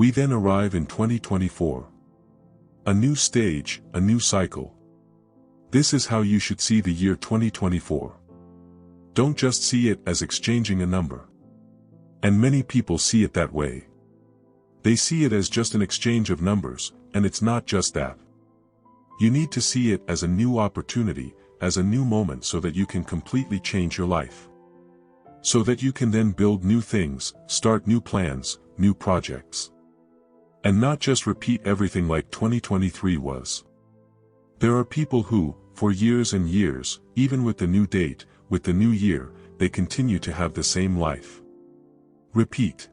We then arrive in 2024. A new stage, a new cycle. This is how you should see the year 2024. Don't just see it as exchanging a number. And many people see it that way. They see it as just an exchange of numbers, and it's not just that. You need to see it as a new opportunity, as a new moment so that you can completely change your life. So that you can then build new things, start new plans, new projects. And not just repeat everything like 2023 was. There are people who, for years and years, even with the new date, with the new year, they continue to have the same life. Repeat.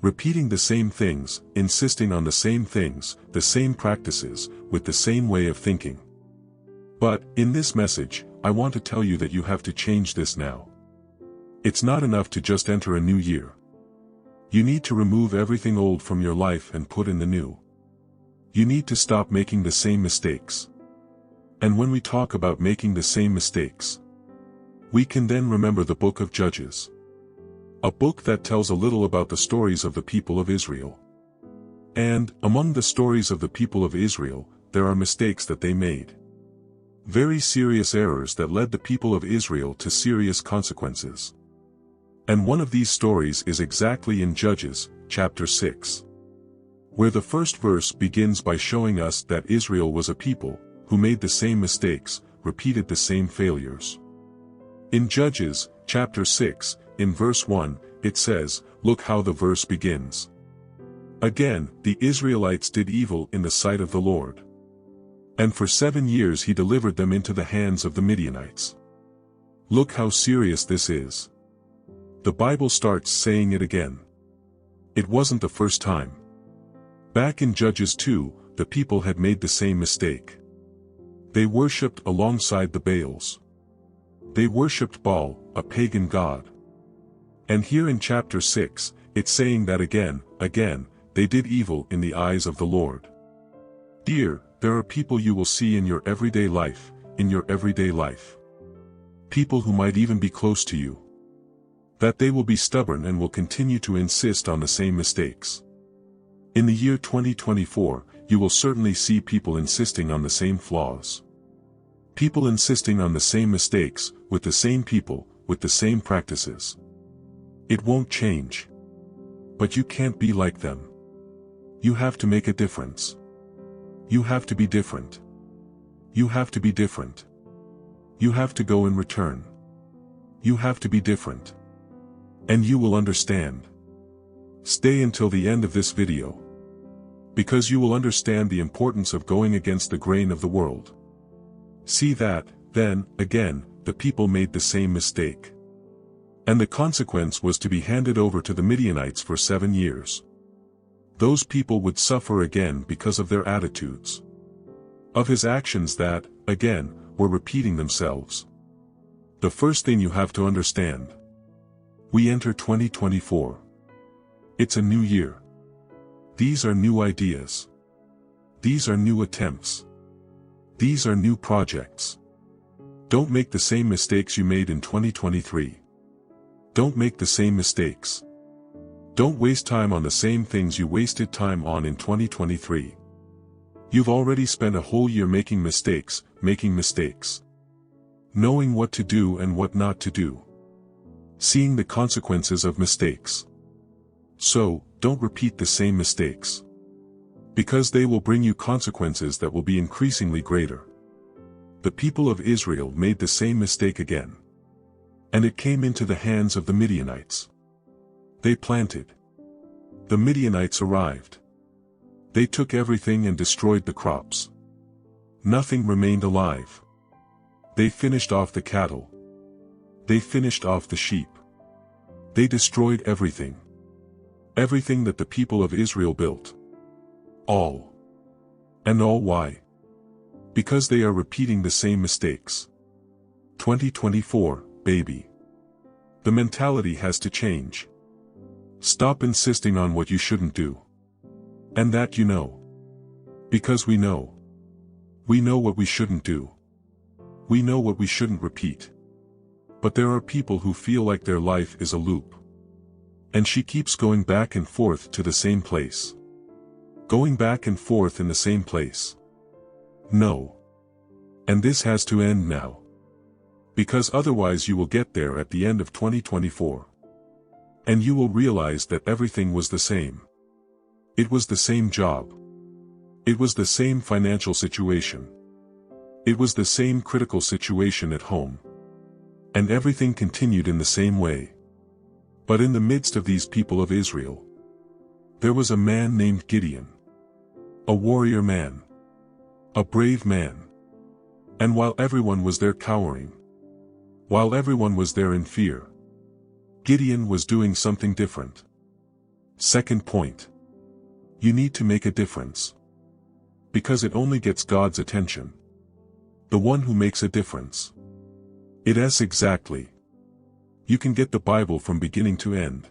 Repeating the same things, insisting on the same things, the same practices, with the same way of thinking. But, in this message, I want to tell you that you have to change this now. It's not enough to just enter a new year. You need to remove everything old from your life and put in the new. You need to stop making the same mistakes. And when we talk about making the same mistakes, we can then remember the book of Judges. A book that tells a little about the stories of the people of Israel. And, among the stories of the people of Israel, there are mistakes that they made. Very serious errors that led the people of Israel to serious consequences. And one of these stories is exactly in Judges, chapter 6. Where the first verse begins by showing us that Israel was a people, who made the same mistakes, repeated the same failures. In Judges, chapter 6, in verse 1, it says, look how the verse begins. Again, the Israelites did evil in the sight of the Lord. And for 7 years he delivered them into the hands of the Midianites. Look how serious this is. The Bible starts saying it again. It wasn't the first time. Back in Judges 2, the people had made the same mistake. They worshipped alongside the Baals. They worshipped Baal, a pagan god. And here in chapter 6, it's saying that again, they did evil in the eyes of the Lord. Dear, there are people you will see in your everyday life, People who might even be close to you. That they will be stubborn and will continue to insist on the same mistakes. In the year 2024, you will certainly see people insisting on the same flaws. People insisting on the same mistakes, with the same people, with the same practices. It won't change. But you can't be like them. You have to make a difference. You have to be different. You have to be different. You have to go in return. You have to be different. And you will understand. Stay until the end of this video. Because you will understand the importance of going against the grain of the world. See that, then, again, the people made the same mistake. And the consequence was to be handed over to the Midianites for 7 years. Those people would suffer again because of their attitudes. Of his actions that, again, were repeating themselves. The first thing you have to understand. We enter 2024. It's a new year. These are new ideas. These are new attempts. These are new projects. Don't make the same mistakes you made in 2023. Don't make the same mistakes. Don't waste time on the same things you wasted time on in 2023. You've already spent a whole year making mistakes. Knowing what to do and what not to do. Seeing the consequences of mistakes. So, don't repeat the same mistakes. Because they will bring you consequences that will be increasingly greater. The people of Israel made the same mistake again. And it came into the hands of the Midianites. They planted. The Midianites arrived. They took everything and destroyed the crops. Nothing remained alive. They finished off the cattle. They finished off the sheep. They destroyed everything. Everything that the people of Israel built. All. And all why? Because they are repeating the same mistakes. 2024, baby. The mentality has to change. Stop insisting on what you shouldn't do. And that you know. Because we know. We know what we shouldn't do. We know what we shouldn't repeat. But there are people who feel like their life is a loop. And she keeps going back and forth to the same place. Going back and forth in the same place. No. And this has to end now. Because otherwise you will get there at the end of 2024. And you will realize that everything was the same. It was the same job. It was the same financial situation. It was the same critical situation at home. And everything continued in the same way. But in the midst of these people of Israel, there was a man named Gideon. A warrior man. A brave man. And while everyone was there cowering, while everyone was there in fear, Gideon was doing something different. Second point. You need to make a difference. Because it only gets God's attention. The one who makes a difference. It exactly. You can get the Bible from beginning to end.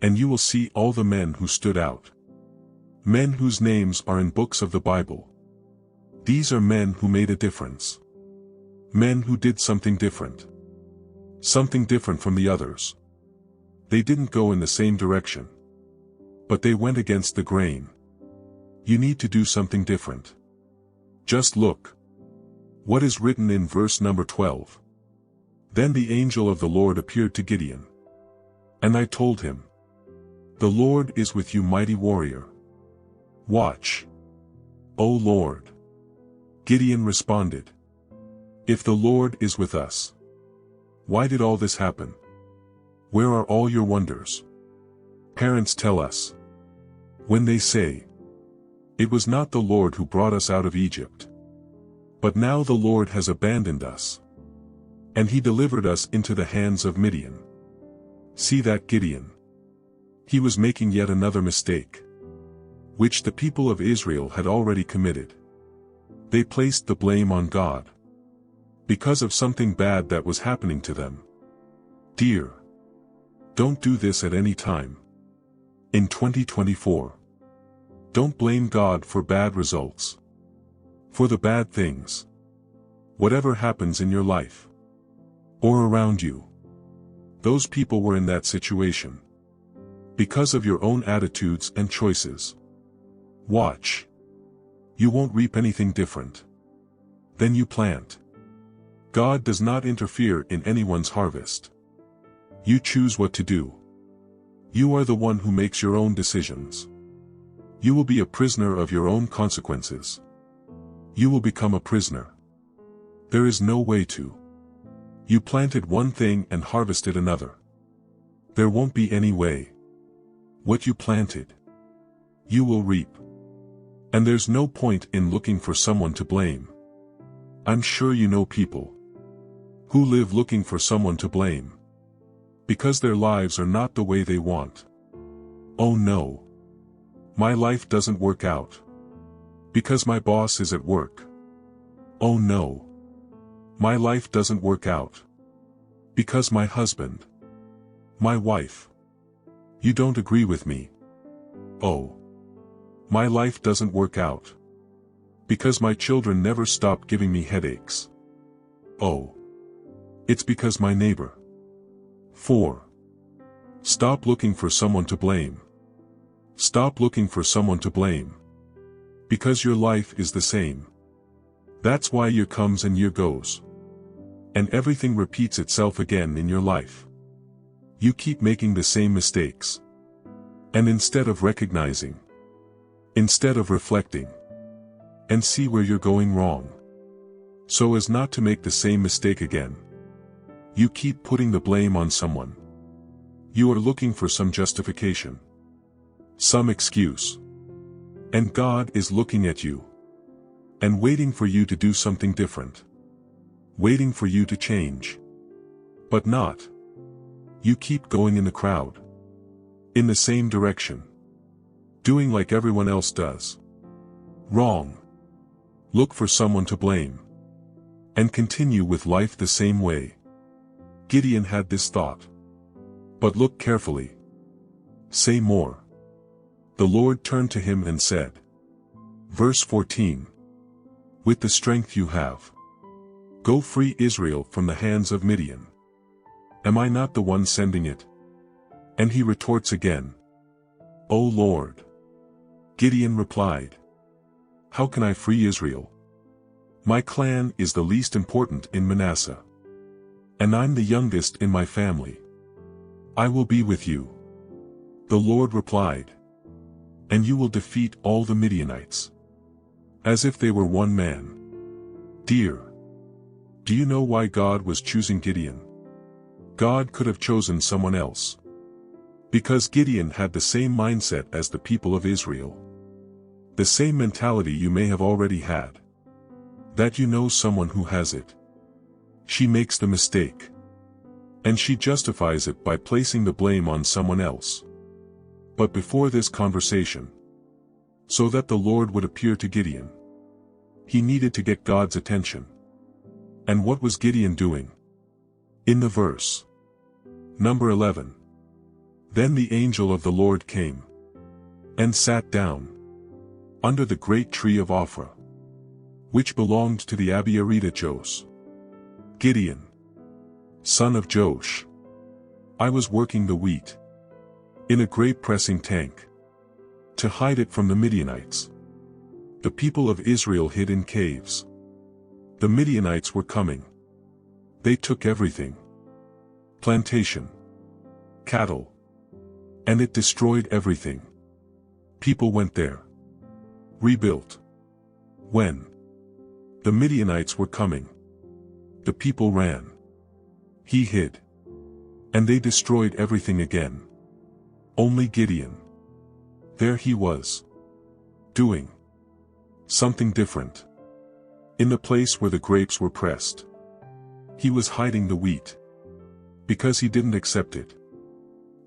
And you will see all the men who stood out. Men whose names are in books of the Bible. These are men who made a difference. Men who did something different. Something different from the others. They didn't go in the same direction. But they went against the grain. You need to do something different. Just look. What is written in verse number 12? Then the angel of the Lord appeared to Gideon. And I told him, the Lord is with you, mighty warrior. Watch. O Lord. Gideon responded, if the Lord is with us, why did all this happen? Where are all your wonders? Parents tell us. When they say, it was not the Lord who brought us out of Egypt. But now the Lord has abandoned us. And he delivered us into the hands of Midian. See that Gideon? He was making yet another mistake, which the people of Israel had already committed. They placed the blame on God. Because of something bad that was happening to them. Dear. Don't do this at any time. In 2024. Don't blame God for bad results. For the bad things. Whatever happens in your life. Or around you. Those people were in that situation. Because of your own attitudes and choices. Watch. You won't reap anything different. Then you plant. God does not interfere in anyone's harvest. You choose what to do. You are the one who makes your own decisions. You will be a prisoner of your own consequences. You will become a prisoner. There is no way to. You planted one thing and harvested another. There won't be any way. What you planted, you will reap. And there's no point in looking for someone to blame. I'm sure you know people who live looking for someone to blame. Because their lives are not the way they want. Oh no. My life doesn't work out. Because my boss is at work. Oh no. My life doesn't work out. Because my husband. My wife. You don't agree with me. Oh. My life doesn't work out. Because my children never stop giving me headaches. Oh. It's because my neighbor. 4. Stop looking for someone to blame. Stop looking for someone to blame. Because your life is the same. That's why year comes and year goes. And everything repeats itself again in your life. You keep making the same mistakes. And instead of recognizing, instead of reflecting, and see where you're going wrong, so as not to make the same mistake again, you keep putting the blame on someone. You are looking for some justification, some excuse. And God is looking at you and waiting for you to do something different. Waiting for you to change. But not. You keep going in the crowd. In the same direction. Doing like everyone else does. Wrong. Look for someone to blame. And continue with life the same way. Gideon had this thought. But look carefully. Say more. The Lord turned to him and said. Verse 14. With the strength you have, go free Israel from the hands of Midian. Am I not the one sending it? And he retorts again. "O Lord." Gideon replied, "How can I free Israel? My clan is the least important in Manasseh. And I'm the youngest in my family. I will be with you." The Lord replied, "And you will defeat all the Midianites, as if they were one man." Dear, do you know why God was choosing Gideon? God could have chosen someone else. Because Gideon had the same mindset as the people of Israel. The same mentality you may have already had. That you know someone who has it. She makes the mistake. And she justifies it by placing the blame on someone else. But before this conversation, so that the Lord would appear to Gideon, he needed to get God's attention. And what was Gideon doing? In the verse number 11. Then the angel of the Lord came and sat down under the great tree of Ophrah, which belonged to the Abiarita Josh. Gideon, son of Josh, I was working the wheat in a grape pressing tank to hide it from the Midianites. The people of Israel hid in caves. The Midianites were coming. They took everything. Plantation, cattle, and it destroyed everything. People went there. Rebuilt. When the Midianites were coming, the people ran. He hid. And they destroyed everything again. Only Gideon, there he was, doing something different. In the place where the grapes were pressed, he was hiding the wheat, because he didn't accept it.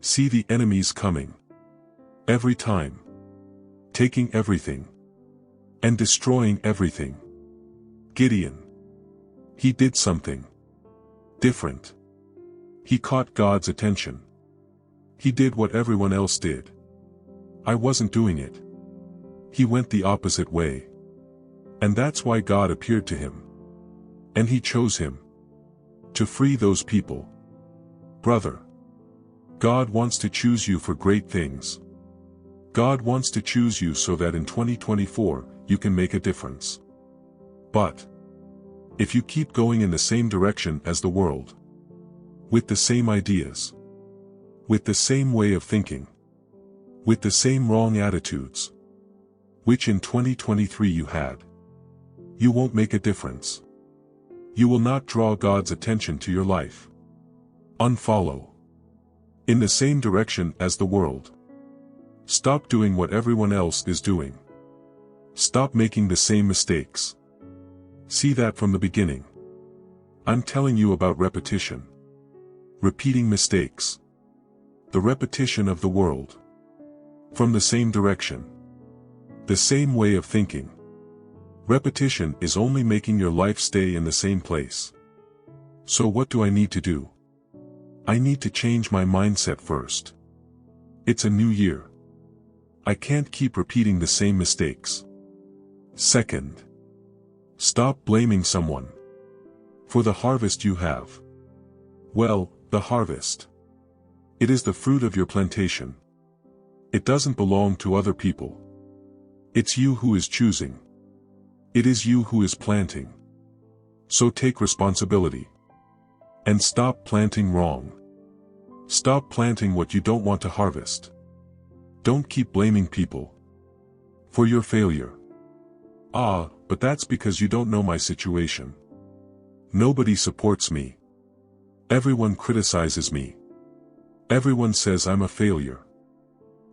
See the enemies coming. Every time. Taking everything. And destroying everything. Gideon, he did something different. He caught God's attention. He did what everyone else did. I wasn't doing it. He went the opposite way. And that's why God appeared to him. And he chose him to free those people. Brother, God wants to choose you for great things. God wants to choose you so that in 2024, you can make a difference. But if you keep going in the same direction as the world, with the same ideas, with the same way of thinking, with the same wrong attitudes, which in 2023 you had, you won't make a difference. You will not draw God's attention to your life. Unfollow. In the same direction as the world. Stop doing what everyone else is doing. Stop making the same mistakes. See that from the beginning. I'm telling you about repetition. Repeating mistakes. The repetition of the world. From the same direction. The same way of thinking. Repetition is only making your life stay in the same place. So what do I need to do? I need to change my mindset first. It's a new year. I can't keep repeating the same mistakes. Second, stop blaming someone for the harvest you have. Well, the harvest. It is the fruit of your plantation. It doesn't belong to other people. It's you who is choosing. It is you who is planting. So take responsibility. And stop planting wrong. Stop planting what you don't want to harvest. Don't keep blaming people for your failure. But that's because you don't know my situation. Nobody supports me. Everyone criticizes me. Everyone says I'm a failure.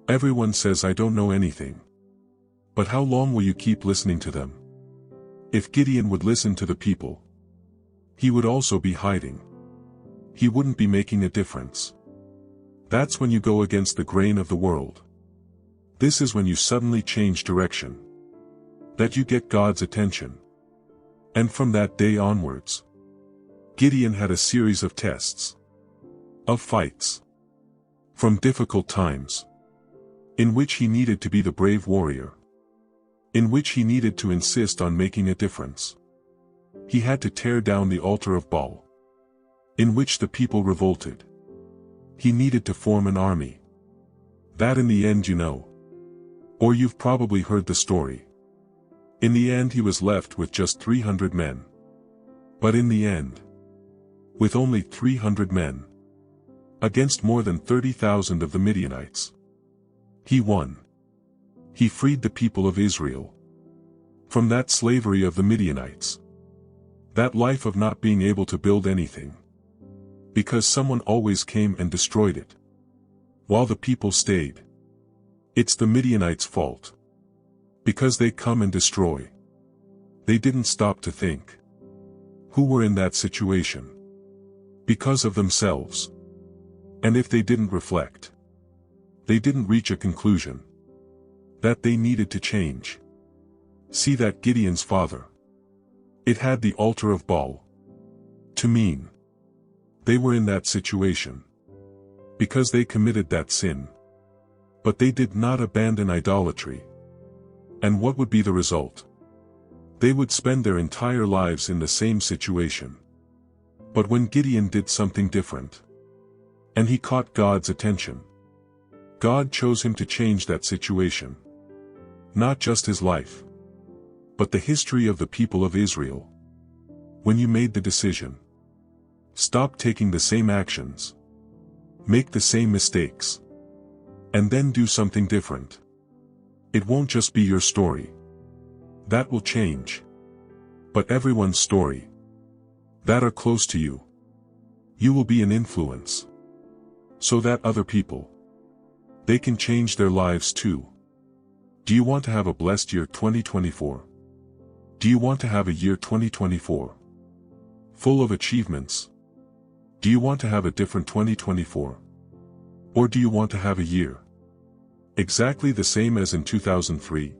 Everyone says I don't know anything. But how long will you keep listening to them? If Gideon would listen to the people, he would also be hiding. He wouldn't be making a difference. That's when you go against the grain of the world. This is when you suddenly change direction. That you get God's attention. And from that day onwards, Gideon had a series of tests. Of fights. From difficult times. In which he needed to be the brave warrior. In which he needed to insist on making a difference. He had to tear down the altar of Baal. In which the people revolted. He needed to form an army. That in the end you know. Or you've probably heard the story. In the end he was left with just 300 men. But in the end, with only 300 men, against more than 30,000 of the Midianites, he won. He freed the people of Israel from that slavery of the Midianites. That life of not being able to build anything, because someone always came and destroyed it, while the people stayed. It's the Midianites' fault. Because they come and destroy. They didn't stop to think. Who were in that situation? Because of themselves. And if they didn't reflect, they didn't reach a conclusion that they needed to change. See that Gideon's father. It had the altar of Baal to mean. They were in that situation because they committed that sin. But they did not abandon idolatry. And what would be the result? They would spend their entire lives in the same situation. But when Gideon did something different, and he caught God's attention, God chose him to change that situation. Not just his life, but the history of the people of Israel. When you made the decision, stop taking the same actions, make the same mistakes, and then do something different. It won't just be your story. That will change. But everyone's story that are close to you. You will be an influence. So that other people, they can change their lives too. Do you want to have a blessed year 2024? Do you want to have a year 2024 full of achievements? Do you want to have a different 2024? Or do you want to have a year exactly the same as in 2003?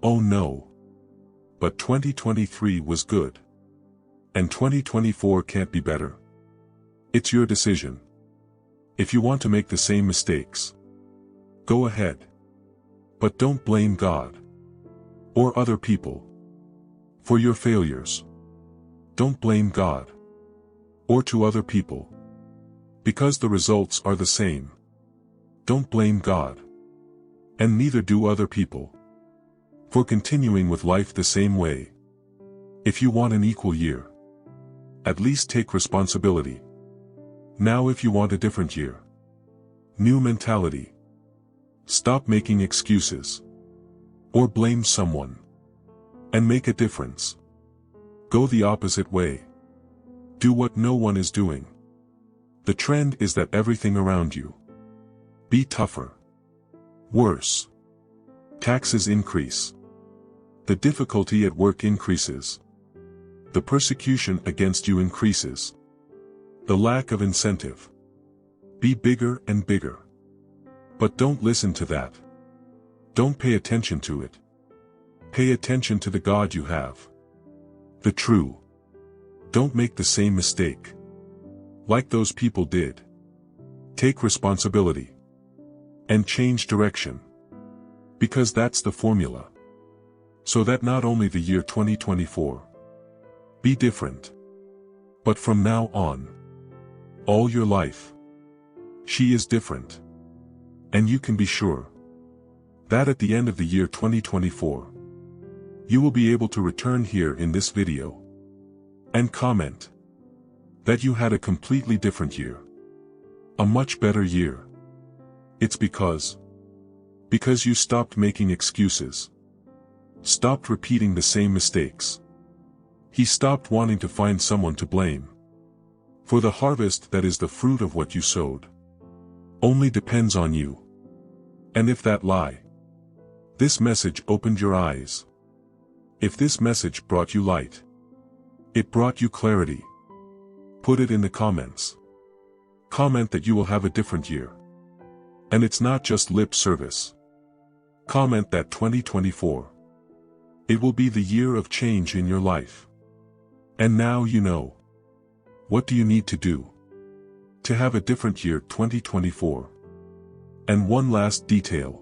Oh no. But 2023 was good. And 2024 can't be better. It's your decision. If you want to make the same mistakes, go ahead. But don't blame God or other people for your failures. Don't blame God or to other people because the results are the same. Don't blame God. And neither do other people for continuing with life the same way. If you want an equal year, at least take responsibility. Now if you want a different year, new mentality, stop making excuses or blame someone and make a difference. Go the opposite way. Do what no one is doing. The trend is that everything around you be tougher, worse. Taxes increase. The difficulty at work increases. The persecution against you increases. The lack of incentive. Be bigger and bigger. But don't listen to that. Don't pay attention to it. Pay attention to the God you have. The true. Don't make the same mistake like those people did. Take responsibility and change direction. Because that's the formula. So that not only the year 2024 be different, but from now on, all your life, she is different. And you can be sure that at the end of the year 2024, you will be able to return here in this video and comment that you had a completely different year. A much better year. It's because you stopped making excuses. Stopped repeating the same mistakes. He stopped wanting to find someone to blame. For the harvest that is the fruit of what you sowed only depends on you. And if that lie, this message opened your eyes. If this message brought you light, it brought you clarity, put it in the comments. Comment that you will have a different year. And it's not just lip service. Comment that 2024. It will be the year of change in your life. And now you know. What do you need to do to have a different year 2024? And one last detail.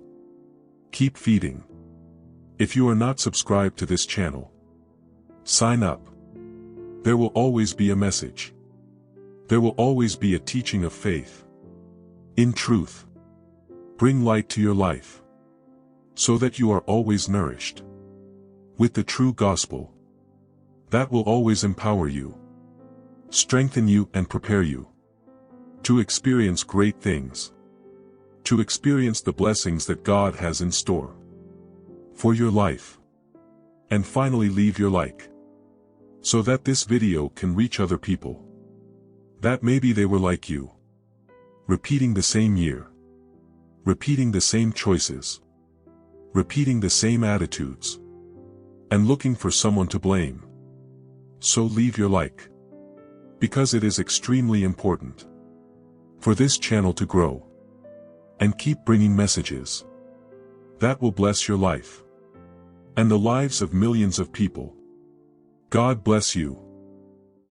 Keep feeding. If you are not subscribed to this channel, sign up. There will always be a message. There will always be a teaching of faith. In truth, bring light to your life, so that you are always nourished with the true gospel. That will always empower you, strengthen you and prepare you to experience great things, to experience the blessings that God has in store for your life. And finally, leave your like, so that this video can reach other people, that maybe they were like you, repeating the same year, repeating the same choices, repeating the same attitudes, and looking for someone to blame. So leave your like, because it is extremely important for this channel to grow and keep bringing messages that will bless your life and the lives of millions of people. God bless you.